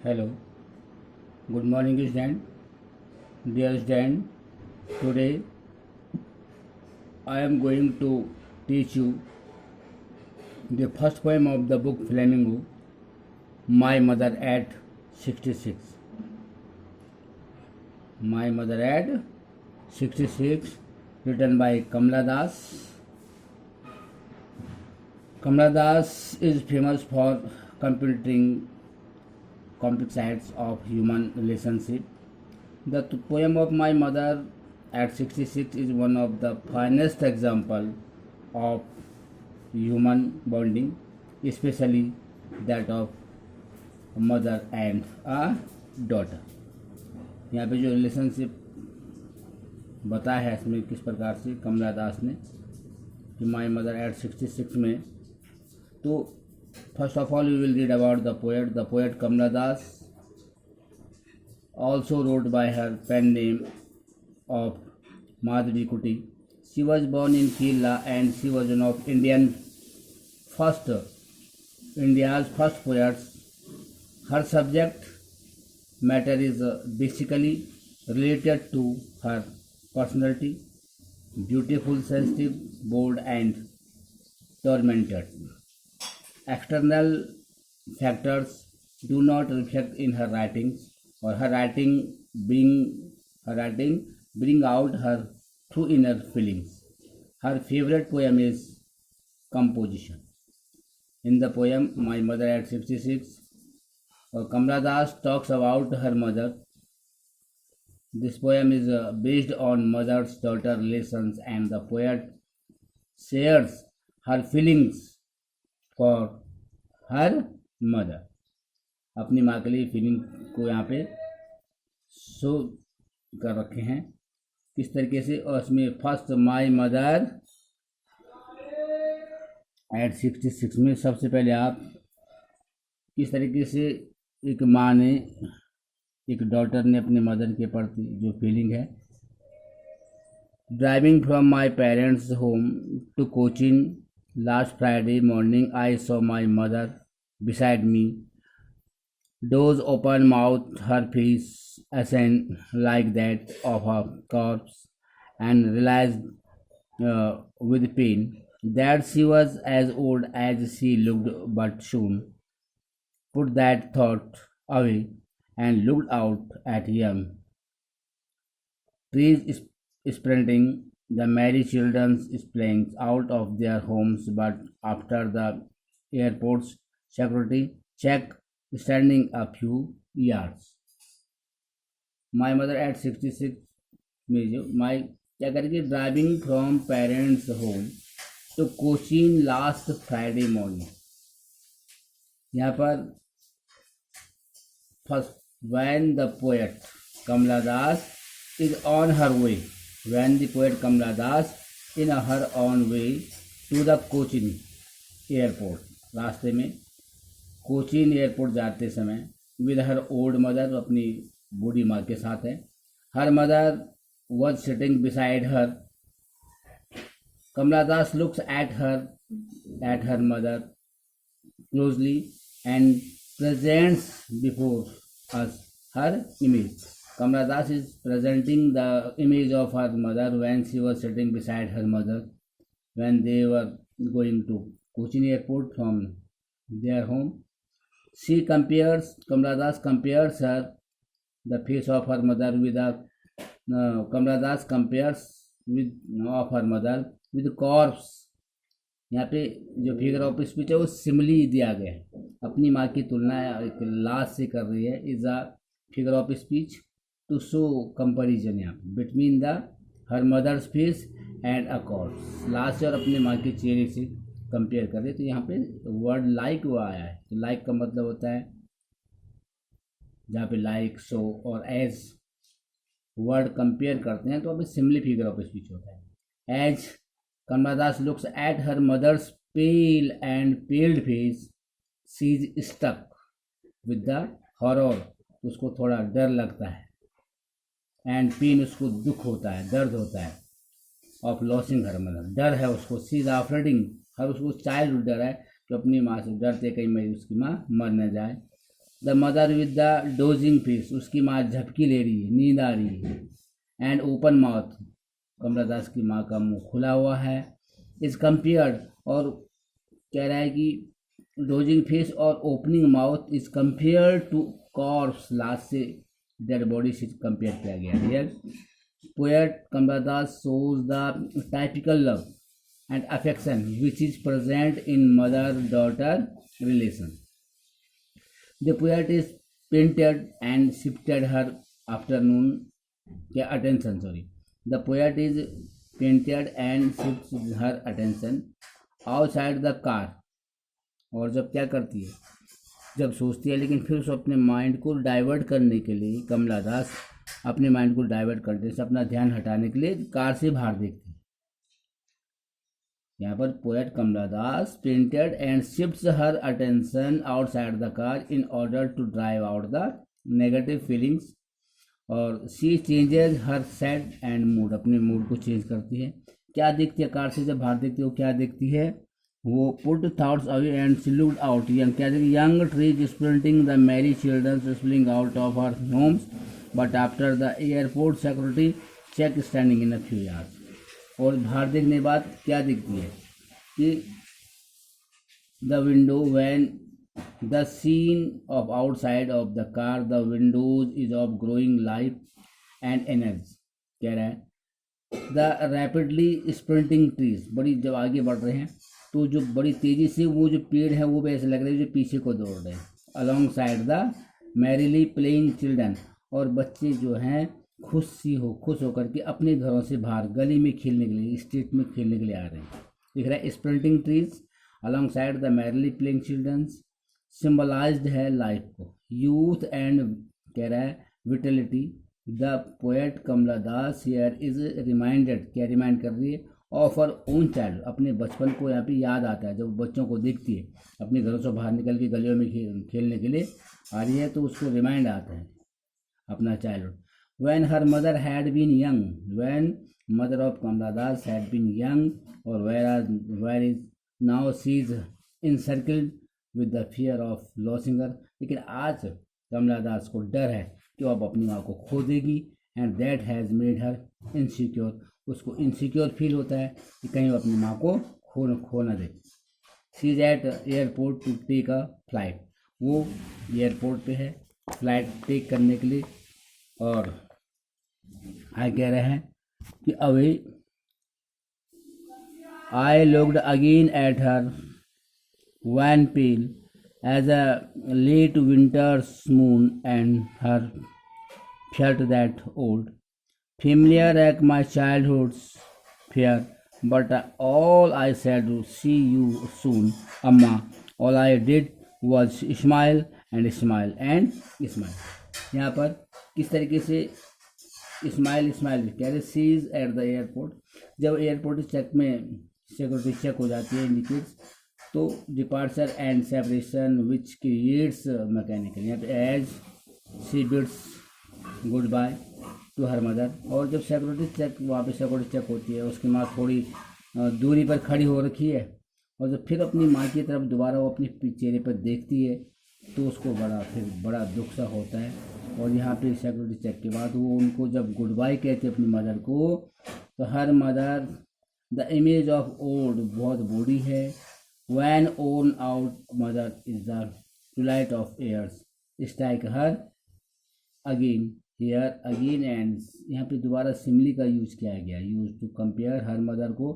Hello, good morning, student. Dear student, today I am going to teach you the first poem of the book Flamingo, My Mother at 66. My Mother at 66, written by Kamala Das. Kamala Das is famous for computing complex sides of human relationship. The poem of My Mother at 66 is one of the finest examples of human bonding, especially that of a mother and a daughter. यहाँ पे जो relationship बताया है इसमें किस प्रकार से कमला दास ने कि माई मदर एट 66 में, तो first of all we will read about the poet Kamala Das, also wrote by her pen name of Madhavi Kuti. She was born in Kerala and she was one of India's first poets. Her subject matter is basically related to her personality, beautiful, sensitive, bold and tormented. External factors do not reflect in her writings, or her writing bring out her true inner feelings. Her favorite poem is Composition. In the poem My Mother at 66, Kamala Das talks about her mother. This poem is based on mother-daughter relations, and the poet shares her feelings for her mother. अपनी माँ के लिए feeling को यहाँ पे show कर रखे हैं किस तरीके से, और इसमें फर्स्ट माई मदर एट 66 में सबसे पहले आप किस तरीके से एक माँ ने, एक डॉटर ने अपने मदर के प्रति जो फीलिंग है. Driving from my parents home to Cochin last Friday morning I saw my mother beside me. Doors open, mouth, her face ascend like that of a corpse, and realized with pain that she was as old as she looked, but soon put that thought away and looked out at young trees sprinting, the merry children playing out of their homes, but after the airport's security check standing a few yards. My mother at 66 में जो my क्या करेगी, driving from parents home to Cochin last Friday morning. यहाँ पर first when the poet Kamala Das is on her way, when the poet Kamala Das in her on way to the Cochin airport, रास्ते में Cochin airport जाते समय विद हर ओल्ड मदर, अपनी बूढ़ी माँ के साथ है. Her mother was sitting beside her. Kamala Das looks at her mother closely and presents before us her image. Kamala Das is presenting the image of her mother when she was sitting beside her mother when they were going to Cochin airport from their home. Kamala Das compares the face of her mother with Kamala Das compares with of her mother with corpse. यहाँ पे जो figure of speech है वो simile दिया गया है, अपनी माँ की तुलना एक लाश से कर रही है. Is a figure of speech to show comparison यहाँ पे between the her mother's face and a corpse. लाश से और अपने माँ के चेहरे से कंपेयर कर रहे. तो यहाँ पे वर्ड लाइक वो आया है. तो लाइक का मतलब होता है जहाँ पे लाइक, सो और एज वर्ड कंपेयर करते हैं तो अभी सिमिली फिगर ऑफ स्पीच होता है. As Kamala Das looks at her mother's pale and paled face, she is stuck with the horror, उसको थोड़ा डर लगता है, एंड पेन उसको दुख होता है, दर्द होता है, ऑफ लॉसिंग हर मदर, डर है उसको. शी इज आफ्रेडिंग हर, उसको चाइल्ड डर है जो अपनी माँ से डरते कहीं मेरी उसकी माँ मर न जाए. The mother with the dosing face, उसकी माँ झपकी ले रही है, नींद आ रही है। एंड ओपन माउथ, कमला दास की माँ का मुंह खुला हुआ है। इज कंपेयर्ड, और कह रहा है कि डोजिंग फेस और opening mouth is compare to corpse, लास्ट से डेड बॉडी से कंपेयर किया गया। Here poet Kamala Das shows the typical love and affection which is present in mother-daughter relation. The poet is painted and shifted her afternoon attention. The poet is painted and shifts her attention outside the car. और जब क्या करती है, जब सोचती है, लेकिन फिर उसे अपने माइंड को डाइवर्ट करने के लिए कमला दास अपने माइंड को डाइवर्ट करने से अपना ध्यान हटाने के लिए कार से बाहर देखती है। यहाँ पर poet Kamala Das painted and shifts her attention outside the car in order to drive out the negative feelings, और she changes her sad and mood, अपने मूड को चेंज करती है। क्या देखती है कार से जब बाहर देखती है, वो क्या देखती है, वो put thoughts away and she looked out, young क्या देखिए, young trees sprinting the merry children spring out of her homes but after the airport security check standing in a few yards. और बाहर देखने के बाद क्या दिखती है कि the window when the scene of outside of the car the windows is of growing life and energy. कह रहा है द रैपिडली स्प्रिंटिंग ट्रीज, बड़ी जब आगे बढ़ रहे हैं तो जो बड़ी तेज़ी से वो जो पेड़ है वो भी ऐसे लग रहे हैं जो पीछे को दौड़ रहे हैं। Along side the merrily playing children, और बच्चे जो हैं खुश होकर के अपने घरों से बाहर गली में खेलने के लिए, स्ट्रीट में खेलने के लिए आ रहे हैं। दिख रहा है sprinting trees along side the merrily playing childrens, symbolised है लाइफ को, यूथ एंड कह रहा है vitality. The poet Kamala Das here is reminded, क्या रिमाइंड कर रही है, ऑफ हर ओन चाइल्ड, अपने बचपन को यहाँ पे याद आता है। जब बच्चों को देखती है अपने घरों से बाहर निकल के गलियों में खेलने के लिए आ रही है तो उसको रिमाइंड आता है अपना childhood. When her mother had been young, when mother of Kamala Das had been young, और where is now she is encircled with the fear of losing her, लेकिन आज कमला दास को डर है कि वो अब अपनी माँ को खो देगी। And that has made her insecure, उसको इनसिक्योर फील होता है कि कहीं वो अपनी माँ को खो न दे। She is at airport to take a flight, वो एयरपोर्ट पे है फ्लाइट टेक करने के लिए, और आई कह रहे हैं कि away I looked again at her one pale as a late winter's moon, and her felt that old familiar like my childhood's fear, but all I said to see you soon, Amma. All I did was smile and smile and smile. यहाँ पर किस तरीके से smile कह रहे, she is at the airport, जब airport check में security check हो जाती है इंडिकेट्स, तो departure and separation which creates mechanical, यहाँ पे as she bids goodbye to her mother, और जब सिक्योरिटी चेक वहाँ पे सिक्योरिटी चेक होती है उसकी माँ थोड़ी दूरी पर खड़ी हो रखी है, और जब फिर अपनी माँ की तरफ दोबारा वो अपने चेहरे पर देखती है तो उसको बड़ा दुख सा होता है। और यहाँ पे सिक्योरिटी चेक के बाद वो उनको जब गुड बाय कहते अपनी मदर को, तो her mother the image of old, बहुत बूढ़ी है, when own out mother is the twilight of years, strike her again here again, and यहाँ पे दोबारा सिमिली का यूज़ किया गया, use to compare her mother को,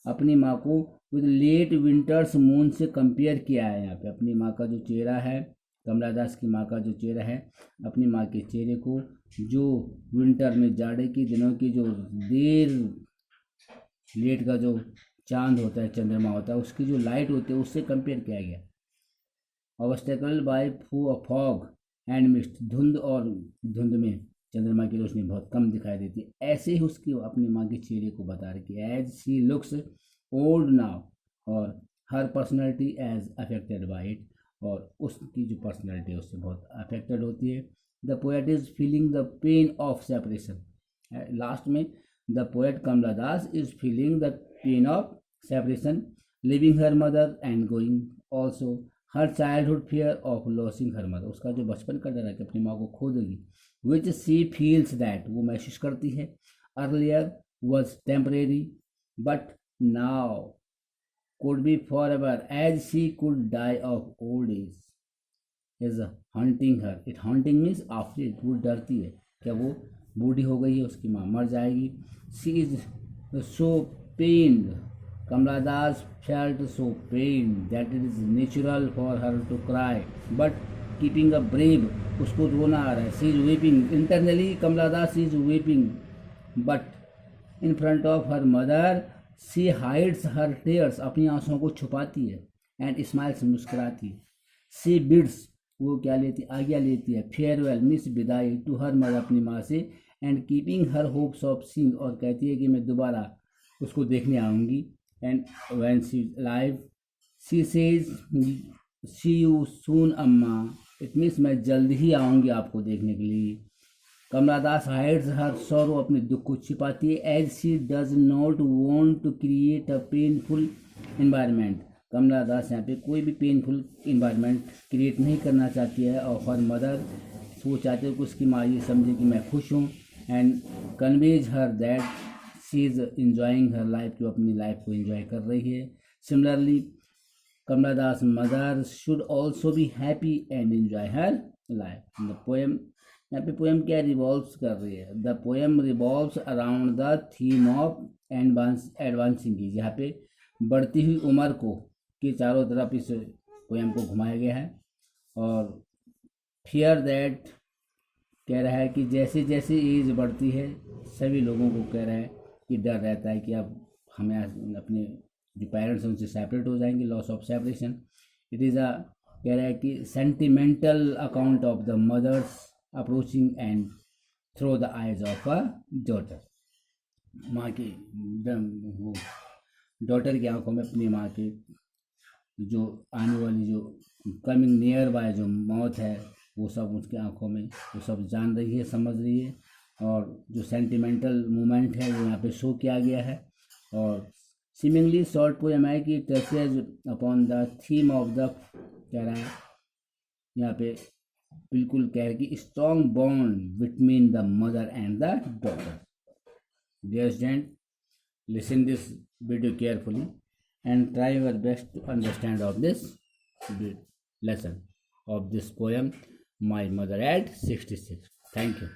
अपनी माँ को विद लेट विंटर्स मून से कंपेयर किया है। यहाँ पे अपनी माँ का जो चेहरा है, कमला दास की माँ का जो चेहरा है, अपनी माँ के चेहरे को जो विंटर में जाड़े के दिनों की जो देर लेट का जो चांद होता है, चंद्रमा होता है, उसकी जो लाइट होती है उससे कंपेयर किया गया। Obstacle by fog and mist, धुंध और धुंध में चंद्रमा की रोशनी बहुत कम दिखाई देती है, ऐसे ही उसकी अपनी माँ के चेहरे को बता रही है। As she looks old now, और her personality as affected by it, और उसकी जो पर्सनैलिटी है उससे बहुत अफेक्टेड होती है। The poet is feeling the pain of separation, लास्ट में the poet Kamala Das is feeling the pain of separation, living her mother and going also her childhood fear of losing her mother, उसका जो बचपन का डर है कि अपनी माँ को खो देगी, विच सी फील्स दैट, वो महसूस करती है, earlier was temporary but now could be forever, as she could die of old age, is haunting her. It haunting means afraid, वो डरती है क्या वो बूढ़ी हो गई है, उसकी माँ मर जाएगी. She is so pained. Kamala Das felt so pained that it is natural for her to cry, but keeping a brave, उसको रोना आ रहा है. She is weeping internally. Kamala Das is weeping, but in front of her mother she hides her tears, अपनी आंसुओं को छुपाती है, and smiles, मुस्कुराती है. सी बिड्स, वो क्या लेती, आज्ञा लेती है, फेयरवेल मिस विदाई, टू हर मदर, अपनी माँ से, and keeping her hopes of seeing, और कहती है कि मैं दोबारा उसको देखने आऊँगी. And when she live she says see you soon amma, it means मैं जल्द ही आऊँगी आपको देखने के लिए. कमला दास हाइड्स हर सॉरो, अपने दुख को छिपाती है, as she does not want to create a painful environment. Kamala Das यहाँ पे कोई भी पेनफुल इन्वायरमेंट क्रिएट नहीं करना चाहती है. और हर मदर, वो चाहते हो कि उसकी माँ ये समझे कि मैं खुश हूँ, and conveys her that she is enjoying her life, जो अपनी लाइफ को इंजॉय कर रही है. Similarly Kamala Das mother should also be happy and enjoy her life. The poem, यहाँ पे पोएम क्या रिवॉल्व्स कर रही है, the poem revolves around the theme of advancing age, यहाँ पे बढ़ती हुई उम्र को के चारों तरफ इस पोएम को घुमाया गया है. और फियर दैट कह रहा है कि जैसे जैसे एज बढ़ती है सभी लोगों को कह रहा है कि डर रहता है कि अब हमें अपने जो पेरेंट्स हैं उनसे सेपरेट हो जाएंगे, loss of separation. It is a, कह रहा है कि sentimental account of the mother's approaching end through the eyes of a daughter. माँ की वो डॉटर की आंखों में अपनी माँ की जो आने वाली जो कमिंग नियर बाय जो मौत है वो सब उसकी आंखों में, वो सब जान रही है, समझ रही है. और जो सेंटिमेंटल मोमेंट है वो यहाँ पे शो किया गया है. और सीमिंगली शॉर्ट पोएम है कि touches upon the theme of the, कह रहा है यहाँ पे बिल्कुल कह रहे कि strong bond between the mother and the daughter. Dear student, listen this video carefully and try your best to understand of this lesson of this poem, My Mother at 66. Thank you.